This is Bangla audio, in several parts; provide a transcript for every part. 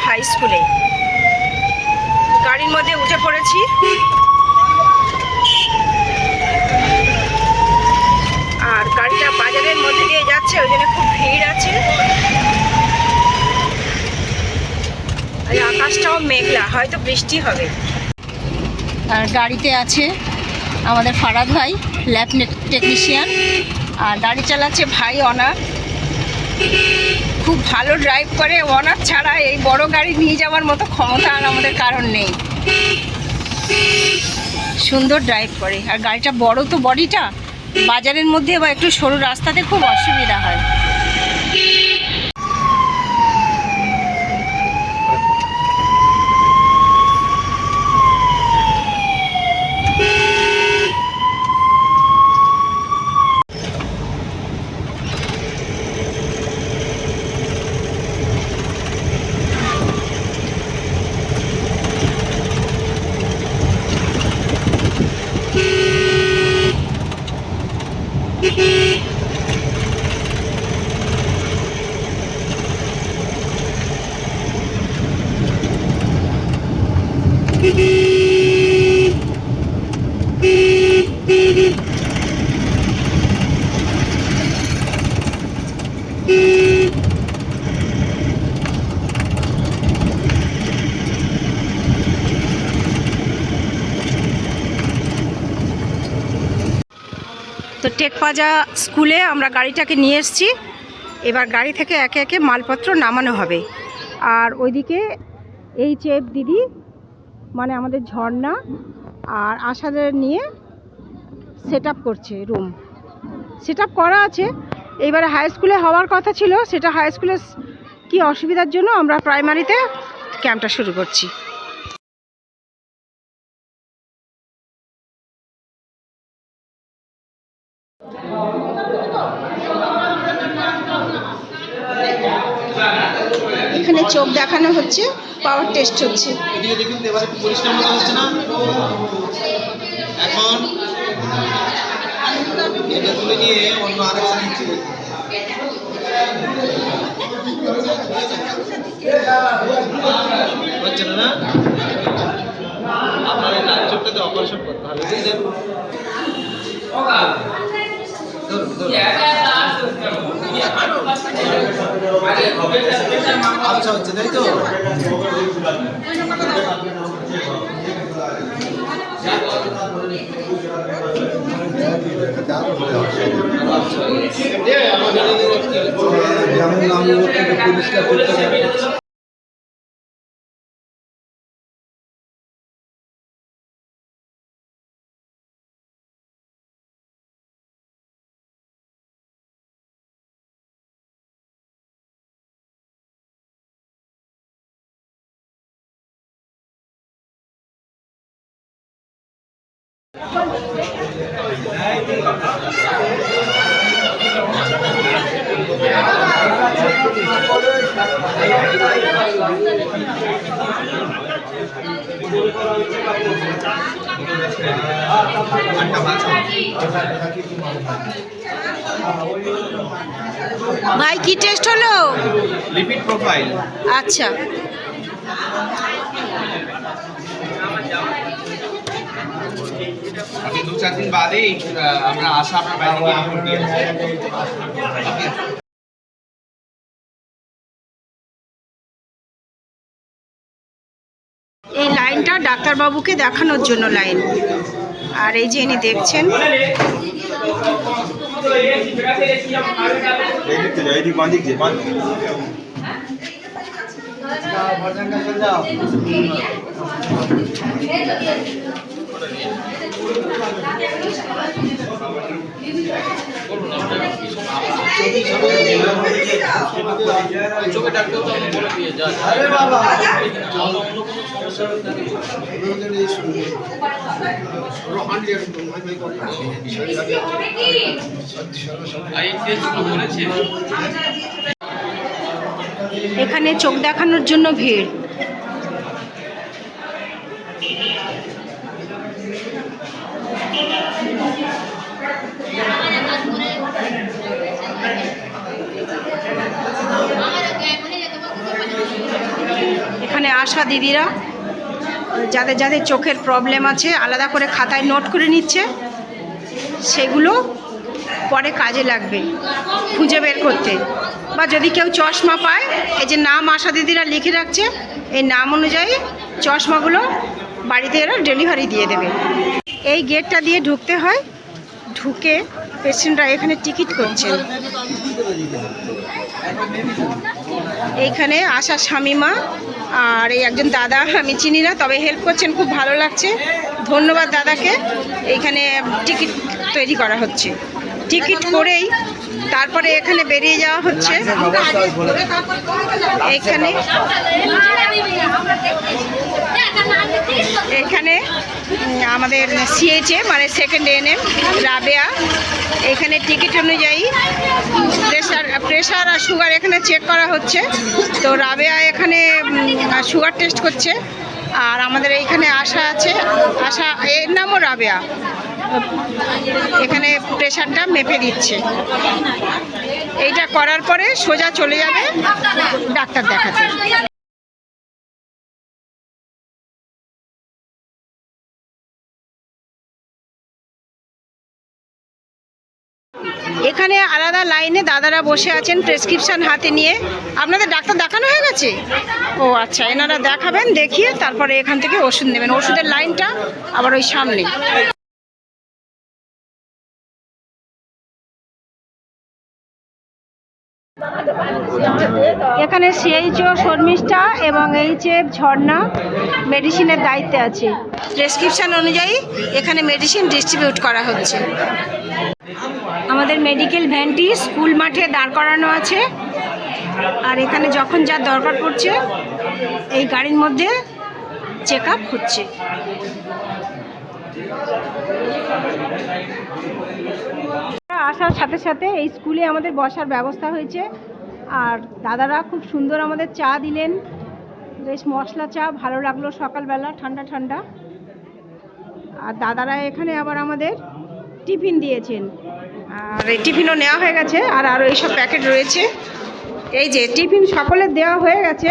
হাই স্কুলে। গাড়ির মধ্যে উঠে পড়েছি। আর গাড়িটা বাজারের মধ্যে দিয়ে যাচ্ছে, ওই জন্য খুব ভিড় আছে। আর আকাশটাও মেঘলা, হয়তো বৃষ্টি হবে। আর গাড়িতে আছে আমাদের ফারাদ ভাই, ল্যাব টেকনিশিয়ান। আর গাড়ি চালাচ্ছে ভাই অনার। খুব ভালো ড্রাইভ করে। অনার ছাড়া এই বড় গাড়ি নিয়ে যাওয়ার মতো ক্ষমতা আর আমাদের কারণ নেই। সুন্দর ড্রাইভ করে। আর গাড়িটা বড় তো, বডিটা বাজারের মধ্যে বা একটু সরু রাস্তাতে খুব অসুবিধা হয়। তো টেকপাজা স্কুলে আমরা গাড়িটাকে নিয়ে এসেছি। এবার গাড়ি থেকে একে একে মালপত্র নামানো হবে। আর ওইদিকে এই চেপ দিদি, মানে আমাদের ঝর্ণা আর আশাদের নিয়ে সেট আপ করছে। রুম সেট আপ করা আছে। এইবারে হাই স্কুলে হওয়ার কথা ছিল, সেটা হাই স্কুলে কি অসুবিধার জন্য আমরা প্রাইমারিতে ক্যাম্পটা শুরু করছি। এখানে চোখ দেখানো হচ্ছে, পাওয়ার টেস্ট হচ্ছে। এদিকে দেখুন, এবারে পরিষ্কার মতো হচ্ছে না। এখন এটা তুলে নিয়ে অন্য আরেকটা নিচ্ছি। হচ্ছে না, না আপনার লাল চোখটাতে অপারেশন করতে হবে। আচ্ছা হচ্ছে, তাই তো? পরিষ্কার করতে হবে। ভাই কি টেস্ট হলো? Lipid profile. আচ্ছা, আপনি 2-4 দিন বাদেই আমরা আশা আপনার বাইরে গিয়ে রিপোর্ট দিয়ে আসবো। এই লাইনটা ডাক্তারবাবুকে দেখানোর জন্য লাইন। আর এই যে ইনি দেখছেন, এখানে চোখ দেখানোর জন্য ভিড়। আশা দিদিরা যাদের যাদের চোখের প্রবলেম আছে আলাদা করে খাতায় নোট করে নিচ্ছে, সেগুলো পরে কাজে লাগবে খুঁজে বের করতে। বা যদি কেউ চশমা পায়, এই যে নাম আশা দিদিরা লিখে রাখছে, এই নাম অনুযায়ী চশমাগুলো বাড়িতে এরা ডেলিভারি দিয়ে দেবে। এই গেটটা দিয়ে ঢুকতে হয়, ঢুকে পেশেন্টরা এখানে টিকিট করছেন। এইখানে আশা শামিমা আর এই একজন দাদা, আমি চিনি না, তবে হেল্প করছেন, খুব ভালো লাগছে, ধন্যবাদ দাদাকে। এইখানে টিকিট তৈরি করা হচ্ছে, টিকিট করেই তারপরে এখানে বেরিয়ে যাওয়া হচ্ছে। এখানে আমাদের সিএইচএ মানে সেকেন্ড এএনএম রাবেয়া, এখানে টিকিট অনুযায়ী প্রেশার আর সুগার এখানে চেক করা হচ্ছে। তো রাবেয়া এখানে সুগার টেস্ট করছে, আর আমাদের এইখানে আশা আছে, আশা এর নামও রাবেয়া, এখানে প্রেশারটা মেপে দিচ্ছে। এইটা করার পরে সোজা চলে যাবে ডাক্তার দেখাতে। এখানে আলাদা লাইনে দাদারা বসে আছেন প্রেসক্রিপশন হাতে নিয়ে। আপনাদের ডাক্তার দেখানো হয়ে গেছে? ও আচ্ছা, এনারা দেখাবেন, দেখিয়ে তারপরে এখান থেকে ওষুধ নেবেন। ওষুধের লাইনটা আবার ওই সামনে। এখানে সিএইচও শর্মিষ্ঠা এবং এইচএফ ঝর্ণা মেডিসিনের দায়িত্বে আছে। প্রেসক্রিপশন অনুযায়ী এখানে মেডিসিন ডিস্ট্রিবিউট করা হচ্ছে। আমাদের মেডিকেল ভ্যানটি স্কুল মাঠে দাঁড় করানো আছে, আর এখানে যখন যা দরকার পড়ছে এই গাড়ির মধ্যে চেক আপ হচ্ছে। আসার সাথে সাথে এই স্কুলে আমাদের বসার ব্যবস্থা হয়েছে, আর দাদারা খুব সুন্দর আমাদের চা দিলেন, বেশ মশলা চা, ভালো লাগলো সকালবেলা, ঠান্ডা ঠান্ডা। আর দাদারা এখানে আবার আমাদের টিফিন দিয়েছেন, আর এই টিফিনও নেওয়া হয়ে গেছে, আর আরও এইসব প্যাকেট রয়েছে। এই যে টিফিন সকলের দেওয়া হয়ে গেছে,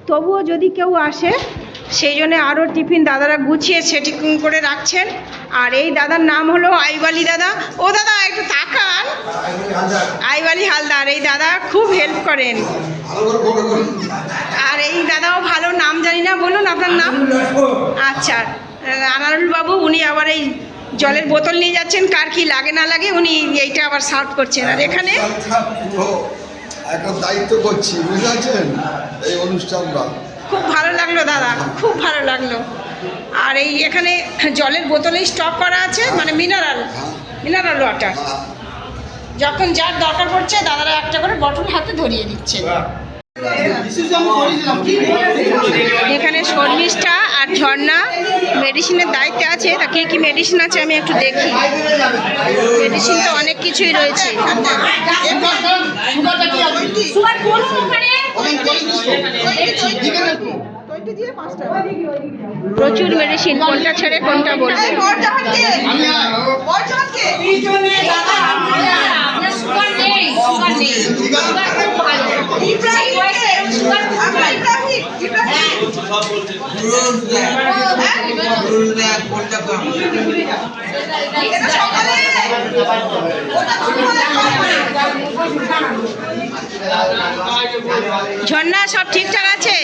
তবুও যদি কেউ আসে সেই জন্য আরও টিফিন দাদারা গুছিয়ে সেটিং করে রাখছেন। আর এই দাদার নাম হলো আইবালি দাদা। ও দাদা একটু তাকান, আইবালি হালদার, এই দাদা খুব হেল্প করেন। আর এই দাদাও ভালো, নাম জানি না, বলুন আপনার নাম। আচ্ছা, আনারুল বাবু, উনি আবার এই জলের বোতল নিয়ে যাচ্ছেন, কার কি লাগে না লাগে উনি এইটা আবার সার্ভ করছেন। আর এখানে একটা দায়িত্ব করছি, বুঝেছেন, এই অনুষ্ঠানটা খুব ভালো লাগলো দাদা, খুব ভালো লাগলো। আর এই এখানে জলের বোতলেই স্টক করা আছে, মানে মিনারেল ওয়াটার, যখন যার দরকার পড়ছে দাদারা একটা করে বটল হাতে ধরিয়ে দিচ্ছে। এখানে শর্মিষ্ঠা আর ঝর্ণা মেডিসিনের দায়িত্বে আছে। তা কী কী মেডিসিন আছে আমি একটু দেখি। মেডিসিন তো অনেক কিছুই রয়েছে। প্রচুর মেডিসিন, কোনটা ছেড়ে কোনটা বলবো। ঝর্ণা সব ঠিকঠাক আছে?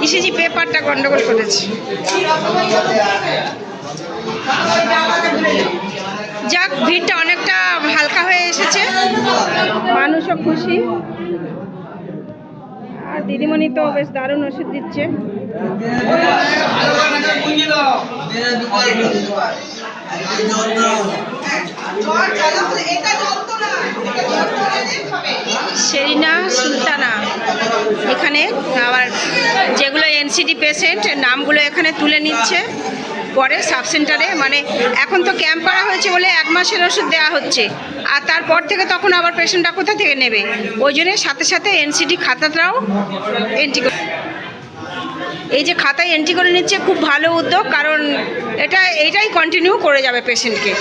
ইসিজি পেপারটা গন্ডগোল করেছে। যাক, ভিড়টা অনেকটা হালকা হয়ে এসেছে, মানুষও খুশি। আর দিদিমণি তো বেশ দারুণ ওষুধ দিচ্ছে। সেরিনা সুলতানা এখানে আবার যেগুলো এনসিডি পেশেন্ট নামগুলো এখানে তুলে নিচ্ছে, পরে সাব সেন্টারে, মানে এখন তো ক্যাম্প করা হয়েছে বলে 1 মাসের ওষুধ দেওয়া হচ্ছে, আর তারপর থেকে তখন আবার পেশেন্টটা কোথা থেকে নেবে, ওই জন্য সাথে সাথে এনসিডি খাতাটাও এন্ট্রি করে, এই যে খাতায় এন্ট্রি করে নিচ্ছে, খুব ভালো উদ্যোগ। কারণ এইটাই কন্টিনিউ করে যাবে পেশেন্টকে।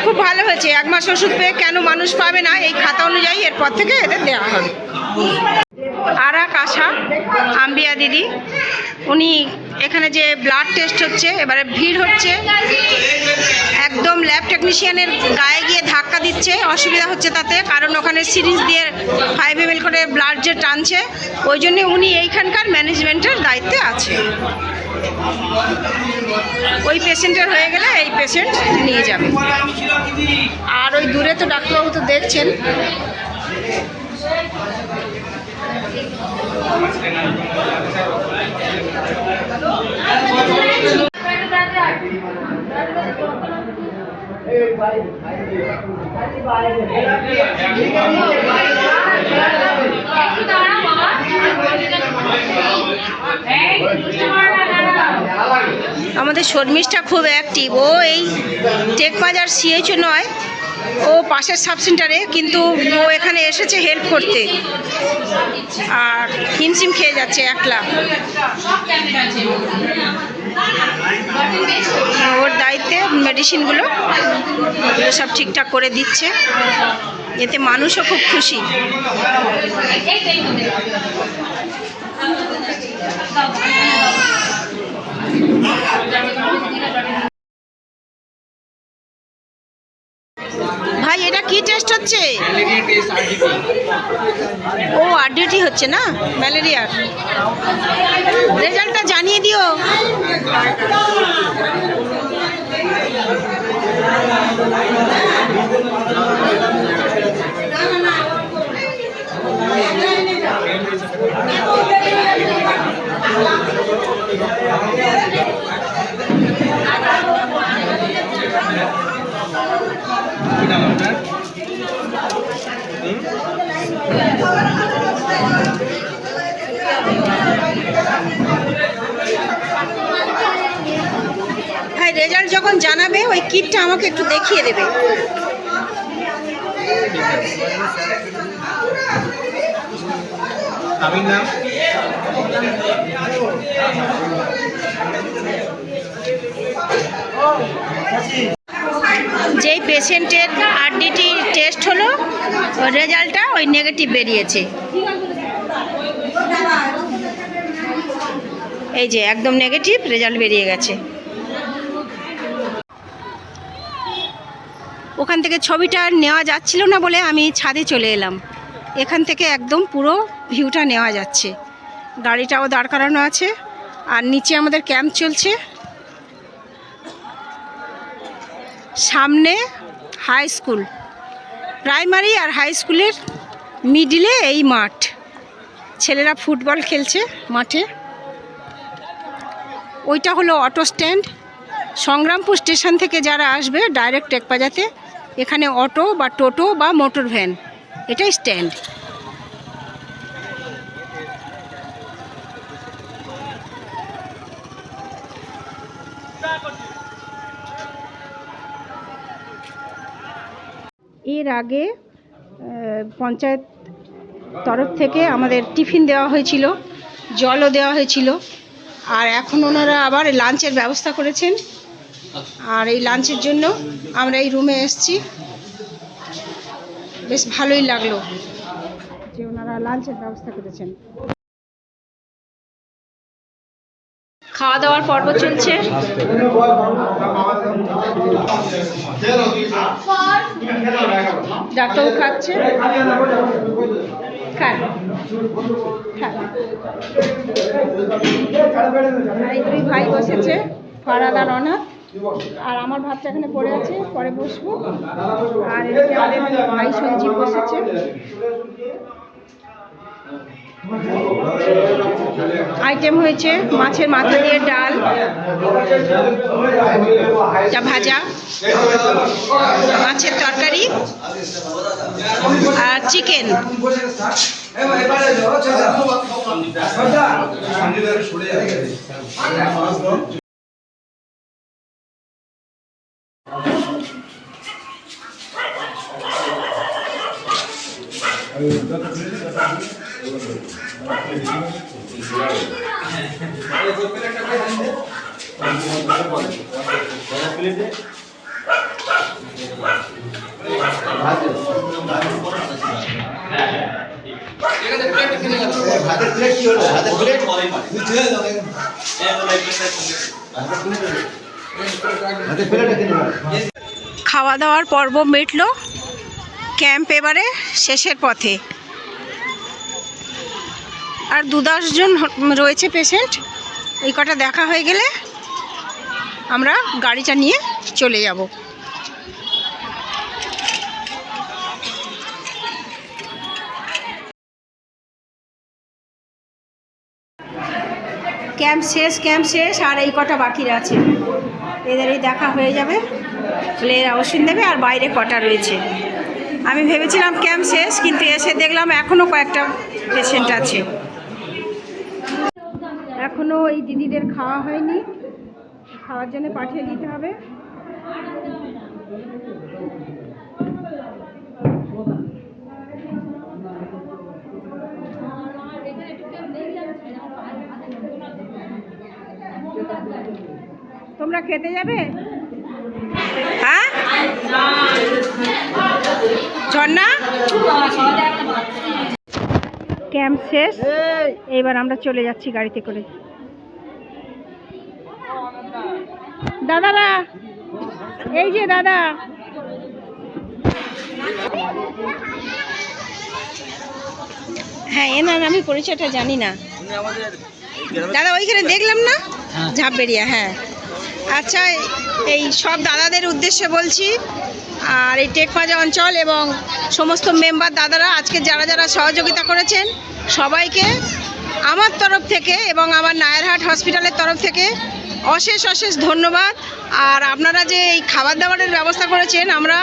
খুব ভালো হয়েছে, 1 মাস ওষুধ পেয়ে কেন মানুষ পাবে না, এই খাতা অনুযায়ী এরপর থেকে এদের দেওয়া হবে। আর এক আশা আম্বিয়া দিদি, উনি এখানে যে ব্লাড টেস্ট হচ্ছে, এবারে ভিড় হচ্ছে, একদম ল্যাব টেকনিশিয়ানের গায়ে গিয়ে ধাক্কা দিচ্ছে, অসুবিধা হচ্ছে তাতে, কারণ ওখানে সিরিজ দিয়ে 5 ml করে ব্লাড যে টানছে, ওই জন্যে উনি এইখানকার ম্যানেজমেন্টের দায়িত্বে আছে। ওই পেশেন্টের হয়ে গেলে এই পেশেন্ট নিয়ে যাবে। আর ওই দূরে তো ডাক্তারবাবু তো দেখছেন। আমাদের শর্মিষ্ঠা খুব অ্যাক্টিভ, ও এই টেকবাজার সিএইচও নয়, ও পাশের সাব সেন্টারে, কিন্তু ও এখানে এসেছে হেল্প করতে, আর হিমশিম খেয়ে যাচ্ছে একলা। ওর দায়িত্বে মেডিসিনগুলো সব ঠিকঠাক করে দিচ্ছে, এতে মানুষও খুব খুশি। ভাই এটা কি টেস্ট হচ্ছে? ও আরডিটি হচ্ছে না, ম্যালেরিয়ার। রেজাল্টটা জানিয়ে দিও। ভাই রেজাল্ট যখন জানাবে ওই কিটটা আমাকে একটু দেখিয়ে দেবে। যেই পেশেন্টের আরডিটি টেস্ট হলো, ওই রেজাল্টটা ওই নেগেটিভ বেরিয়েছে। এই যে একদম নেগেটিভ রেজাল্ট বেরিয়ে গেছে। ওখান থেকে ছবিটা নেওয়া যাচ্ছিল না বলে আমি ছাদে চলে এলাম। এখান থেকে একদম পুরো ভিউটা নেওয়া যাচ্ছে। গাড়িটাও দাঁড় করানো আছে, আর নিচে আমাদের ক্যাম্প চলছে। সামনে হাই স্কুল, প্রাইমারি আর হাই স্কুলের মিডিলে এই মাঠ, ছেলেরা ফুটবল খেলছে মাঠে। ওইটা হলো অটো স্ট্যান্ড। সংগ্রামপুর স্টেশন থেকে যারা আসবে ডাইরেক্ট টেকবাজাতে, এখানে অটো বা টোটো বা মোটর ভ্যান, এটাই স্ট্যান্ড। এর আগে পঞ্চায়েত তরফ থেকে আমাদের টিফিন দেওয়া হয়েছিল, জলও দেওয়া হয়েছিল, আর এখন ওনারা আবার লাঞ্চের ব্যবস্থা করেছেন। আর এই লাঞ্চের জন্য আমরা এই রুমে এসেছি। বেশ ভালোই লাগলো যে ওনারা লাঞ্চের ব্যবস্থা করেছেন। খাওয়া দাওয়ার পর্ব চলছে। ডাক্তারও খাচ্ছে, খান খান। এই দুই ভাই বসেছে, ফারাদ আর অনাথ, আর আমার ভাতটা এখানে পড়ে আছে, পরে বসবো। আর এদিকে আমাদের ভাই সঞ্জীব বসেছে। আইটেম হয়েছে মাছের মাথা দিয়ে ডাল, ভাজা, মাছের তরকারি আর চিকেন। খাওয়া দাওয়ার পর্ব মিটলো, ক্যাম্প এবারে শেষের পথে। আর 2-10 জন রয়েছে পেশেন্ট। এই কটা দেখা হয়ে গেলে আমরা গাড়িটা নিয়ে চলে যাব। ক্যাম্প শেষ আর এই কটা বাকি আছে, এদেরই দেখা হয়ে যাবে, বলে এরা ওষুধ দেবে। আর বাইরে কটা রয়েছে, আমি ভেবেছিলাম ক্যাম্প শেষ, কিন্তু এসে দেখলাম এখনও কয়েকটা পেশেন্ট আছে। এখনও এই দিদিদের খাওয়া হয়নি, খাওয়ার জন্য পাঠিয়ে দিতে হবে। তোমরা খেতে যাবে? হ্যাঁ ঝর্ণা, ক্যাম্প শেষ, এইবার আমরা চলে যাচ্ছি গাড়িতে করে। দাদারা, এই যে দাদা, হ্যাঁ এনার আমি পরিচয়টা জানি না। দাদা ওইখানে দেখলাম না, ঝাপবেড়িয়া, হ্যাঁ আচ্ছা। এই সব দাদাদের উদ্দেশ্যে বলছি, আর এই টেকমাজা অঞ্চল এবং সমস্ত মেম্বার দাদারা আজকে যারা যারা সহযোগিতা করেছেন সবাইকে আমার তরফ থেকে এবং আমার নায়ারহাট হসপিটালের তরফ থেকে অশেষ অশেষ ধন্যবাদ। আর আপনারা যে এই খাবার দাবারের ব্যবস্থা করেছেন, আমরা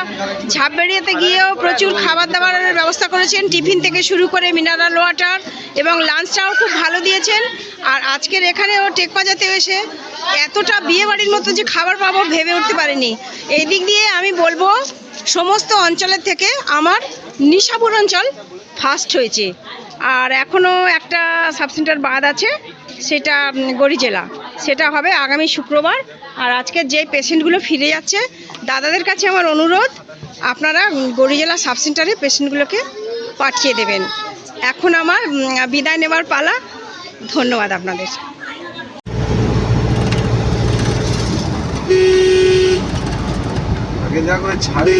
ঝাপবেড়িয়াতে গিয়েও প্রচুর খাবার দাবারের ব্যবস্থা করেছেন, টিফিন থেকে শুরু করে মিনারেল ওয়াটার এবং লাঞ্চটাও খুব ভালো দিয়েছেন। আর আজকের এখানেও টেকমাজাতে এসে এতটা বিয়েবাড়ির মতো যে খাবার পাবো ভেবে উঠতে পারিনি। এই দিক দিয়ে আমি বলবো সমস্ত অঞ্চলের থেকে আমার নিশাপুর অঞ্চল ফার্স্ট হয়েছে। আর এখনও একটা সাবসেন্টার বাদ আছে, সেটা গড়ি জেলা, সেটা হবে আগামী শুক্রবার। আর আজকে যে পেশেন্টগুলো ফিরে যাচ্ছে, দাদাদের কাছে আমার অনুরোধ, আপনারা গড়ি জেলা সাবসেন্টারে পেশেন্টগুলোকে পাঠিয়ে দেবেন। এখন আমার বিদায় নেবার পালা। ধন্যবাদ আপনাদের। আগে যা করে ছাড়ে